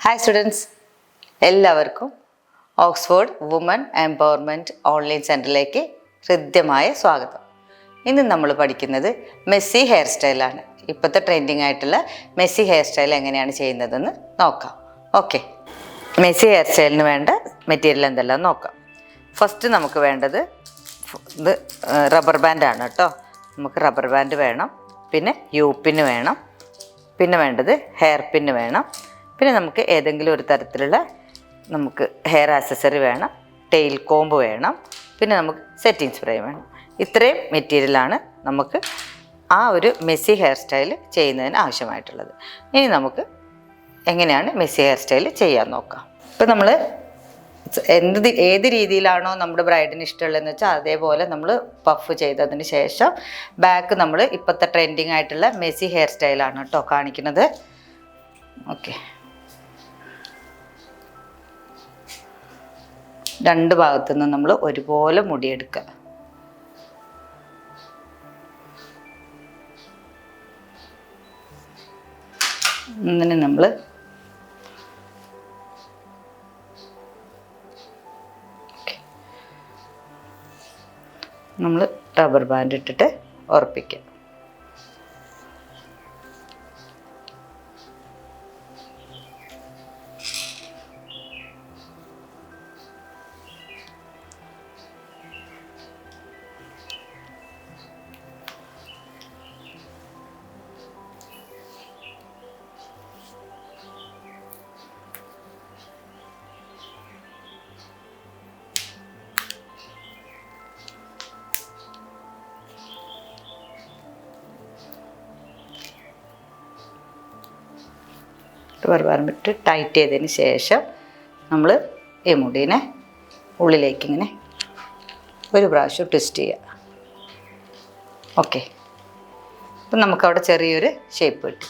Hi students, എല്ലാവർക്കും Oxford woman empowerment online സെൻറ്ററിലേക്ക് ഹൃദ്യമായ സ്വാഗതം. ഇന്ന് നമ്മൾ പഠിക്കുന്നത് മെസ്സി ഹെയർ സ്റ്റൈലാണ്. ഇപ്പോഴത്തെ ട്രെൻഡിങ് ആയിട്ടുള്ള മെസ്സി ഹെയർ സ്റ്റൈൽ എങ്ങനെയാണ് ചെയ്യുന്നതെന്ന് നോക്കാം. ഓക്കെ, മെസ്സി ഹെയർ സ്റ്റൈലിന് വേണ്ട മെറ്റീരിയൽ എന്തെല്ലാം നോക്കാം. ഫസ്റ്റ് നമുക്ക് വേണ്ടത് ഇത് റബ്ബർ ബാൻഡാണ് കേട്ടോ. നമുക്ക് റബ്ബർ ബാൻഡ് വേണം, പിന്നെ യു പിന്ന് വേണം, പിന്നെ വേണ്ടത് ഹെയർ പിന്ന് വേണം, പിന്നെ നമുക്ക് ഏതെങ്കിലും ഒരു തരത്തിലുള്ള നമുക്ക് ഹെയർ ആക്സസറി വേണം, ടെയിൽ കോമ്പ് വേണം, പിന്നെ നമുക്ക് സെറ്റിംഗ് സ്പ്രേ വേണം. ഇത്രയും മെറ്റീരിയലാണ് നമുക്ക് ആ ഒരു മെസ്സി ഹെയർ സ്റ്റൈൽ ചെയ്യുന്നതിന് ആവശ്യമായിട്ടുള്ളത്. ഇനി നമുക്ക് എങ്ങനെയാണ് മെസ്സി ഹെയർ സ്റ്റൈൽ ചെയ്യാൻ നോക്കാം. ഇപ്പോൾ നമ്മൾ ഏത് രീതിയിലാണോ നമ്മുടെ ബ്രൈഡിന് ഇഷ്ടമുള്ളതെന്ന് വെച്ചാൽ അതേപോലെ നമ്മൾ പഫ് ചെയ്തതിന് ശേഷം ബാക്ക് നമ്മൾ ഇപ്പോഴത്തെ ട്രെൻഡിങ് ആയിട്ടുള്ള മെസ്സി ഹെയർ സ്റ്റൈലാണ് കേട്ടോ കാണിക്കുന്നത്. ഓക്കെ, രണ്ട് ഭാഗത്തു നിന്ന് നമ്മൾ ഒരുപോലെ മുടിയെടുക്കുക. അങ്ങനെ നമ്മൾ റബ്ബർ ബാൻഡ് ഇട്ടിട്ട് ഉറപ്പിക്കുക. റബ്ബർ ബാൻഡ് ടൈറ്റ് ചെയ്തതിന് ശേഷം നമ്മൾ ഈ മുടീനെ ഉള്ളിലേക്ക് ഇങ്ങനെ ഒരു പ്രാവശ്യം ട്വിസ്റ്റ് ചെയ്യുക. ഓക്കെ, അപ്പം നമുക്കവിടെ ചെറിയൊരു ഷേപ്പ് കിട്ടി.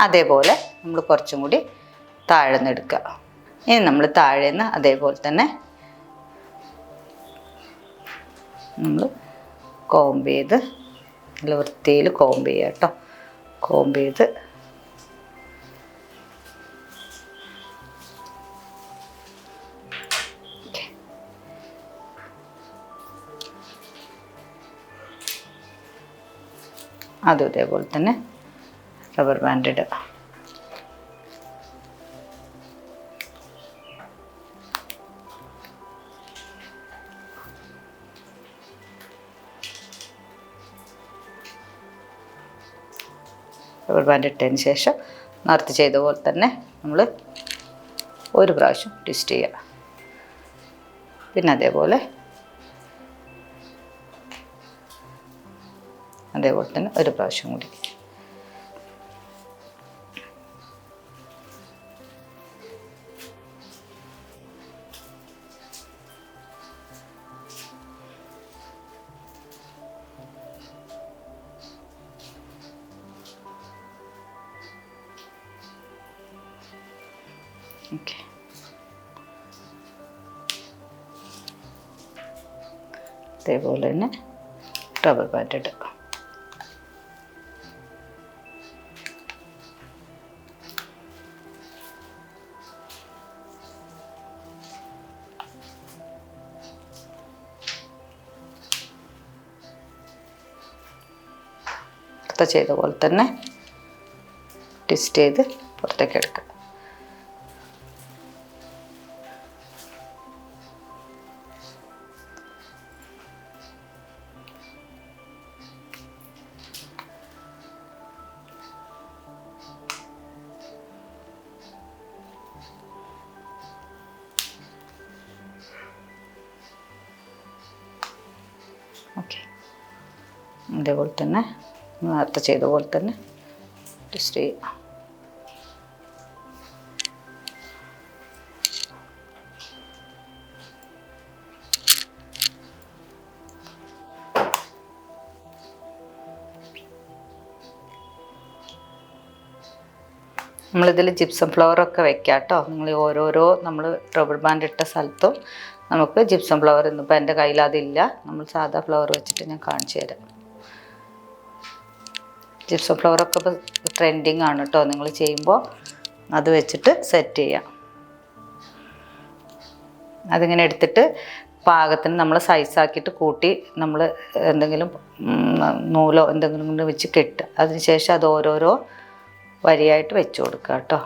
അതേപോലെ നമ്മൾ കുറച്ചും കൂടി താഴ്ന്ന് എടുക്കുക. ഇനി നമ്മൾ താഴേന്ന് അതേപോലെ തന്നെ നമ്മൾ കോംബ് ചെയ്ത് നല്ല വൃത്തിയിൽ കോംബ് ചെയ്യുക കേട്ടോ. കോംബ് ചെയ്ത് അതും ഇതേപോലെ തന്നെ റബ്ബർ ബാൻഡ് ഇടുക. റബ്ബർ ബാൻഡ് ഇട്ടതിന് ശേഷം നേരത്തെ ചെയ്ത പോലെ തന്നെ നമ്മൾ ഒരു പ്രാവശ്യം ട്വിസ്റ്റ് ചെയ്യുക. പിന്നെ അതേപോലെ തന്നെ ഒരു പ്രാവശ്യം കൂടി. ഓക്കെ, അതേപോലെ തന്നെ റബ്ബർ ബാൻഡ് ഇടുക. ചെയ്ത പോലെ തന്നെ ട്വിസ്റ്റ് ചെയ്ത് പുറത്തേക്ക് എടുക്കുക. ഓക്കെ, അതേപോലെ തന്നെ നേരത്തെ ചെയ്ത പോലെ തന്നെ ട്വിസ്റ്റ് ചെയ്യുക. നമ്മളിതിൽ ജിപ്സം ഫ്ലവറൊക്കെ വെക്കാം കേട്ടോ. നിങ്ങൾ ഓരോരോ നമ്മൾ റബ്ബർ ബാൻഡ് ഇട്ട സ്ഥലത്തും നമുക്ക് ജിപ്സം ഫ്ലവർ, ഇന്നിപ്പോൾ എൻ്റെ കയ്യിൽ അതില്ല, നമ്മൾ സാധാ ഫ്ലവർ വെച്ചിട്ട് ഞാൻ കാണിച്ചു തരാം. ജിപ്സം ഫ്ലവറൊക്കെ ഇപ്പോൾ ട്രെൻഡിങ് ആണ് കേട്ടോ. നിങ്ങൾ ചെയ്യുമ്പോൾ അത് വെച്ചിട്ട് സെറ്റ് ചെയ്യാം. അതിങ്ങനെ എടുത്തിട്ട് പാകത്തിന് നമ്മൾ സൈസാക്കിയിട്ട് കൂട്ടി നമ്മൾ എന്തെങ്കിലും നൂലോ എന്തെങ്കിലും കൊണ്ട് വെച്ച് കെട്ടുക. അതിനുശേഷം അത് ഓരോരോ വരിയായിട്ട് വെച്ച് കൊടുക്കുക കേട്ടോ.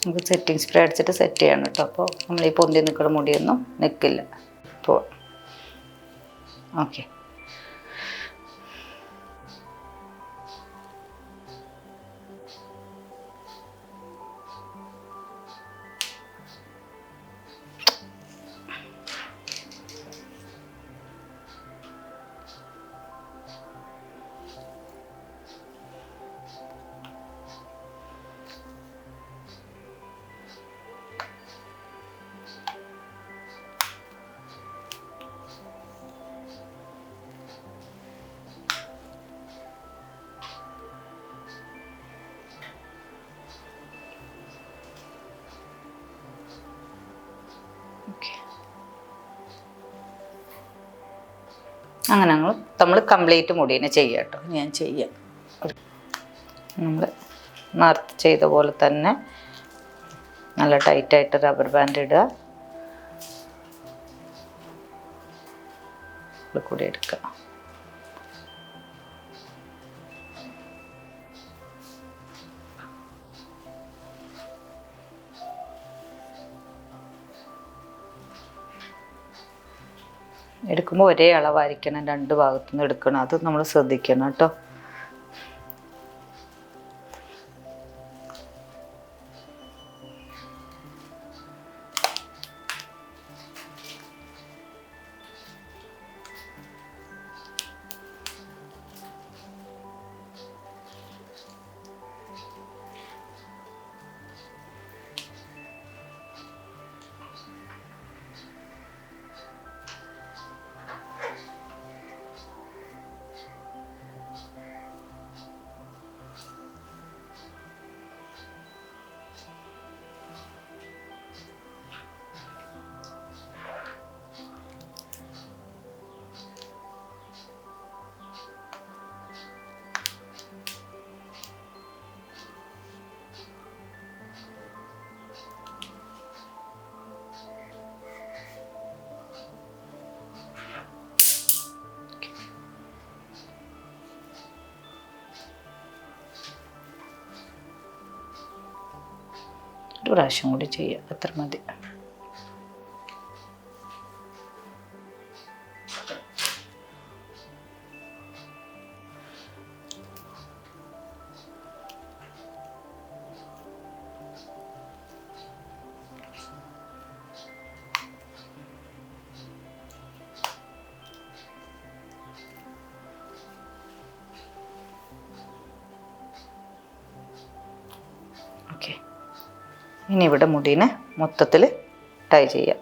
നമുക്ക് സെറ്റിംഗ് സ്പ്രേ അടിച്ചിട്ട് സെറ്റ് ചെയ്യണം കേട്ടോ. അപ്പോൾ നമ്മൾ ഈ പൊന്തി നിൽക്കുന്ന മുടിയൊന്നും നിൽക്കില്ല. അപ്പോൾ ഓക്കെ, അങ്ങനെ നമ്മൾ കംപ്ലീറ്റ് മുടീനെ ചെയ്യാം കേട്ടോ. ഞാൻ ചെയ്യാം. നമ്മൾ നേരത്തെ ചെയ്ത പോലെ തന്നെ നല്ല ടൈറ്റായിട്ട് റബ്ബർ ബാൻഡ് ഇടുക, കൂടി എടുക്കുക. എടുക്കുമ്പോൾ ഒരേ അളവായിരിക്കണം, രണ്ട് ഭാഗത്തുനിന്ന് എടുക്കണം. അത് നമ്മൾ ശ്രദ്ധിക്കണം കേട്ടോ. ഒരു പ്രാവശ്യം കൂടി ചെയ്യാം, അത്ര മതി. ഓക്കെ, ഇനി ഇവിടെ മുടീനെ മൊത്തത്തിൽ ടൈ ചെയ്യാം.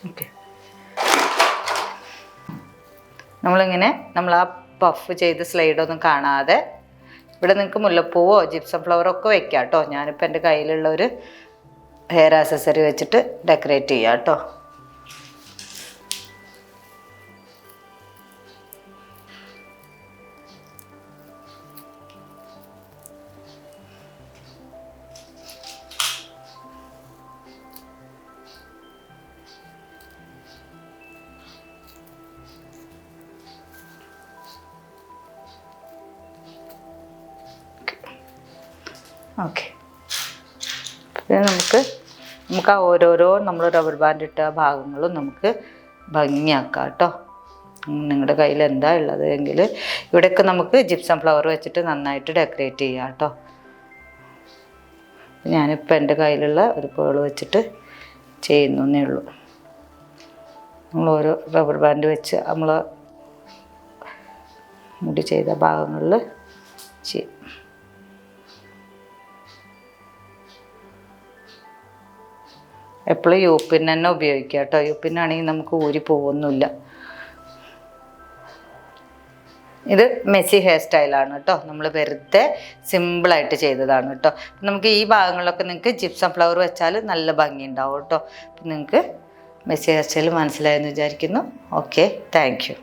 ഓക്കെ, നമ്മൾ ആ പഫ് ചെയ്ത് സ്ലൈഡൊന്നും കാണാതെ ഇവിടെ നിങ്ങൾക്ക് മുല്ലപ്പൂവോ ജിപ്സം ഫ്ലവറോ ഒക്കെ വെക്കാം കേട്ടോ. ഞാനിപ്പോൾ എൻ്റെ കയ്യിലുള്ള ഒരു ഹെയർ ആക്സസറി വെച്ചിട്ട് ഡെക്കറേറ്റ് ചെയ്യാം കേട്ടോ. ഓക്കെ, പിന്നെ നമുക്ക് നമുക്ക് ആ ഓരോരോ നമ്മൾ റബ്ബർ ബാൻഡ് ഇട്ട ഭാഗങ്ങളും നമുക്ക് ഭംഗിയാക്കാം കേട്ടോ. നിങ്ങളുടെ കയ്യിൽ എന്താ ഉള്ളത് എങ്കിൽ ഇവിടെയൊക്കെ നമുക്ക് ജിപ്സം ഫ്ലവർ വെച്ചിട്ട് നന്നായിട്ട് ഡെക്കറേറ്റ് ചെയ്യാം കേട്ടോ. ഞാനിപ്പോൾ എൻ്റെ കയ്യിലുള്ള ഒരു പേൾ വെച്ചിട്ട് ചെയ്യുന്നേ ഉള്ളൂ. നമ്മൾ ഓരോ റബ്ബർ ബാൻഡ് വെച്ച് നമ്മൾ മുടി ചെയ്ത ഭാഗങ്ങളിൽ ചെയ്യും. എപ്പോഴും യൂപ്പിൻ തന്നെ ഉപയോഗിക്കുക കേട്ടോ. യൂപ്പിനാണെങ്കിൽ നമുക്ക് ഊരി പോകുന്നില്ല. ഇത് മെസ്സി ഹെയർ സ്റ്റൈലാണ് കേട്ടോ. നമ്മൾ വെറുതെ സിമ്പിളായിട്ട് ചെയ്തതാണ് കേട്ടോ. നമുക്ക് ഈ ഭാഗങ്ങളിലൊക്കെ നിങ്ങൾക്ക് ജിപ്സം ഫ്ലവർ വെച്ചാൽ നല്ല ഭംഗി ഉണ്ടാവും കേട്ടോ. അപ്പം നിങ്ങൾക്ക് മെസ്സി ഹെയർ സ്റ്റൈൽ മനസ്സിലായെന്ന് വിചാരിക്കുന്നു. Okay, thank you.